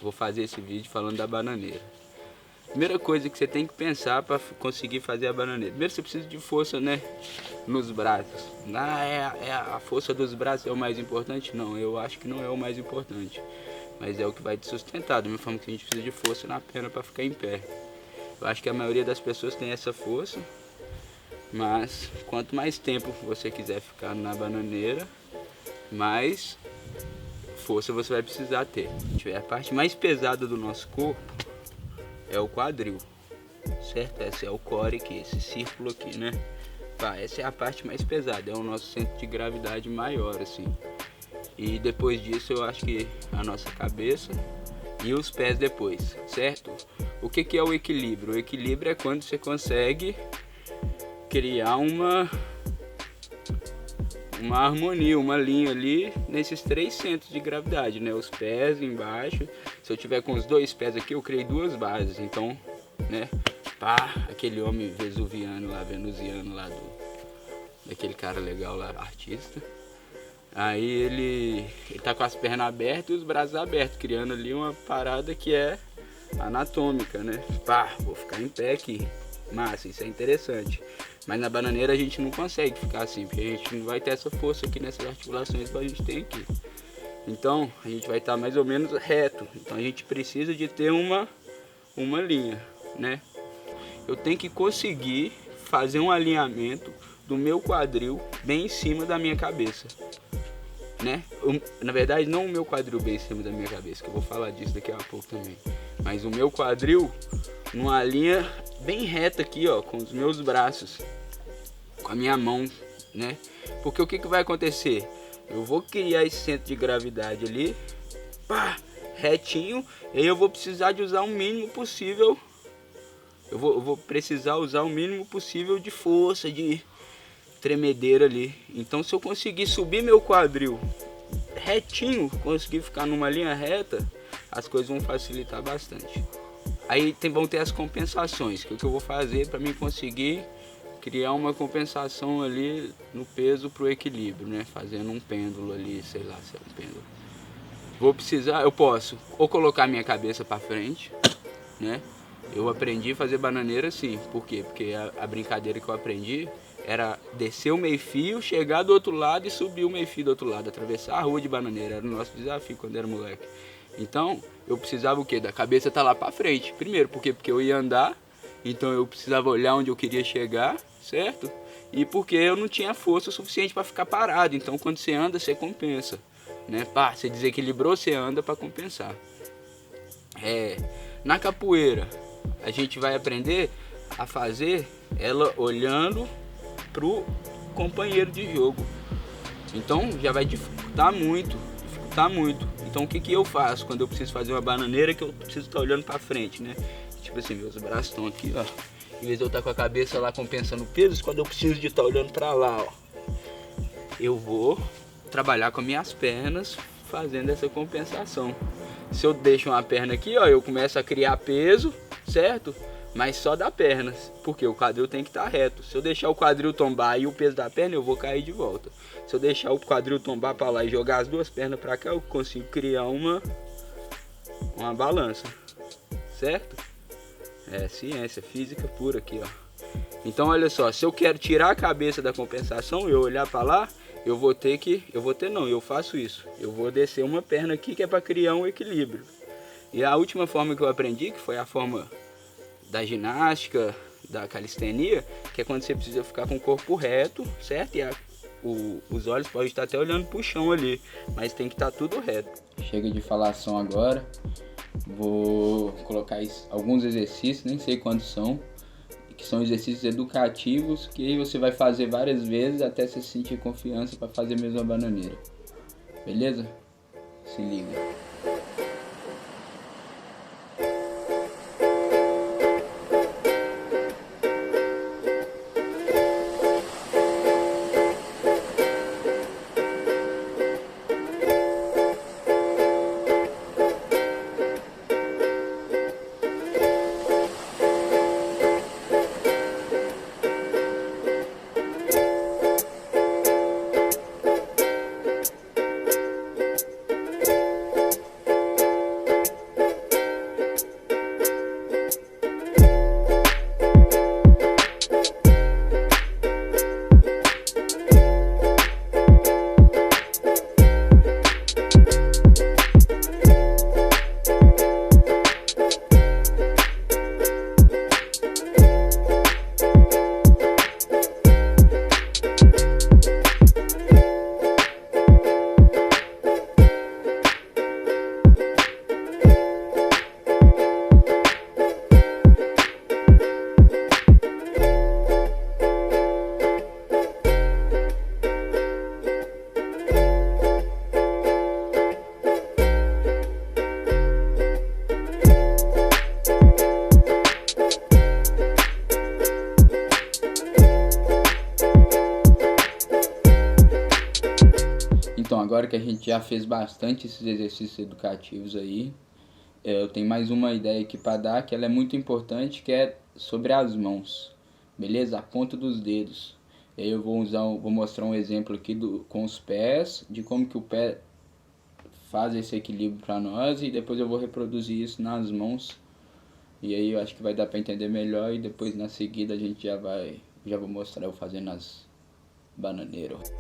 vou fazer esse vídeo falando da bananeira. Primeira coisa que você tem que pensar para conseguir fazer a bananeira. Primeiro você precisa de força, né, nos braços. A força dos braços é o mais importante? Não, eu acho que não é o mais importante. Mas é o que vai te sustentar, da mesma forma que a gente precisa de força na perna para ficar em pé. Eu acho que a maioria das pessoas tem essa força, mas quanto mais tempo você quiser ficar na bananeira, mais força você vai precisar ter. A parte mais pesada do nosso corpo é o quadril, certo? Esse é o core aqui, esse círculo aqui, né? Essa é a parte mais pesada, é o nosso centro de gravidade maior, assim. E depois disso eu acho que a nossa cabeça e os pés depois, certo? O que é o equilíbrio? O equilíbrio é quando você consegue criar uma harmonia, uma linha ali nesses 3 centros de gravidade, né? Os pés embaixo. Se eu tiver com os 2 pés aqui, eu criei 2 bases. Então, né? Aquele homem vesuviano lá, venusiano lá daquele cara legal lá, artista. Aí ele tá com as pernas abertas e os braços abertos, criando ali uma parada que é anatômica, né? Vou ficar em pé aqui. Massa, isso é interessante. Mas na bananeira a gente não consegue ficar assim, porque a gente não vai ter essa força aqui nessas articulações que a gente tem aqui. Então a gente vai estar mais ou menos reto. Então a gente precisa de ter uma linha, né? Eu tenho que conseguir fazer um alinhamento do meu quadril bem em cima da minha cabeça, né? Na verdade não o meu quadril bem em cima da minha cabeça, que eu vou falar disso daqui a pouco também. Mas o meu quadril numa linha bem reta aqui, ó, com os meus braços, com a minha mão, né? Porque o que vai acontecer? Eu vou criar esse centro de gravidade ali, retinho, e aí eu vou precisar de usar o mínimo possível. Eu vou precisar usar o mínimo possível de força, de tremedeira ali. Então se eu conseguir subir meu quadril retinho, conseguir ficar numa linha reta, as coisas vão facilitar bastante. Aí vão ter as compensações, que é o que eu vou fazer para mim conseguir criar uma compensação ali no peso para o equilíbrio, né? Fazendo um pêndulo ali, sei lá se é um pêndulo. Eu posso ou colocar minha cabeça para frente, né? Eu aprendi a fazer bananeira assim, por quê? Porque a brincadeira que eu aprendi era descer o meio-fio, chegar do outro lado e subir o meio-fio do outro lado, atravessar a rua de bananeira, era o nosso desafio quando era moleque. Então, eu precisava o quê? Da cabeça tá lá pra frente. Primeiro, porque eu ia andar, então eu precisava olhar onde eu queria chegar, certo? E porque eu não tinha força suficiente para ficar parado. Então, quando você anda, você compensa, né? Você desequilibrou, você anda para compensar. Na capoeira, a gente vai aprender a fazer ela olhando pro companheiro de jogo. Então, já vai dificultar muito. Então o que eu faço quando eu preciso fazer uma bananeira, que eu preciso estar olhando para frente, né? Tipo assim, meus braços estão aqui, ó. Em vez de eu estar com a cabeça lá compensando pesos, quando eu preciso de estar olhando para lá, ó, eu vou trabalhar com as minhas pernas fazendo essa compensação. Se eu deixo uma perna aqui, ó, eu começo a criar peso, certo? Mas só da perna, porque o quadril tem que estar reto. Se eu deixar o quadril tombar e o peso da perna, eu vou cair de volta. Se eu deixar o quadril tombar para lá e jogar as 2 pernas para cá, eu consigo criar uma balança, certo? É ciência, física pura aqui, ó. Então olha só, se eu quero tirar a cabeça da compensação, eu olhar para lá, eu faço isso. Eu vou descer uma perna aqui que é para criar um equilíbrio. E a última forma que eu aprendi, que foi a forma da ginástica, da calistenia, que é quando você precisa ficar com o corpo reto, certo? E os olhos podem estar até olhando pro chão ali, mas tem que estar tudo reto. Chega de falação agora, vou colocar alguns exercícios, nem sei quantos são, que são exercícios educativos, que aí você vai fazer várias vezes até você sentir confiança para fazer mesmo a bananeira. Beleza? Se liga. agora que a gente já fez bastante esses exercícios educativos aí, eu tenho mais uma ideia aqui para dar, que ela é muito importante, que é sobre as mãos, beleza? A ponta dos dedos. E aí eu vou mostrar um exemplo aqui com os pés, de como que o pé faz esse equilíbrio para nós, e depois eu vou reproduzir isso nas mãos. E aí eu acho que vai dar para entender melhor, e depois na seguida a gente já vou mostrar eu fazendo as bananeiras.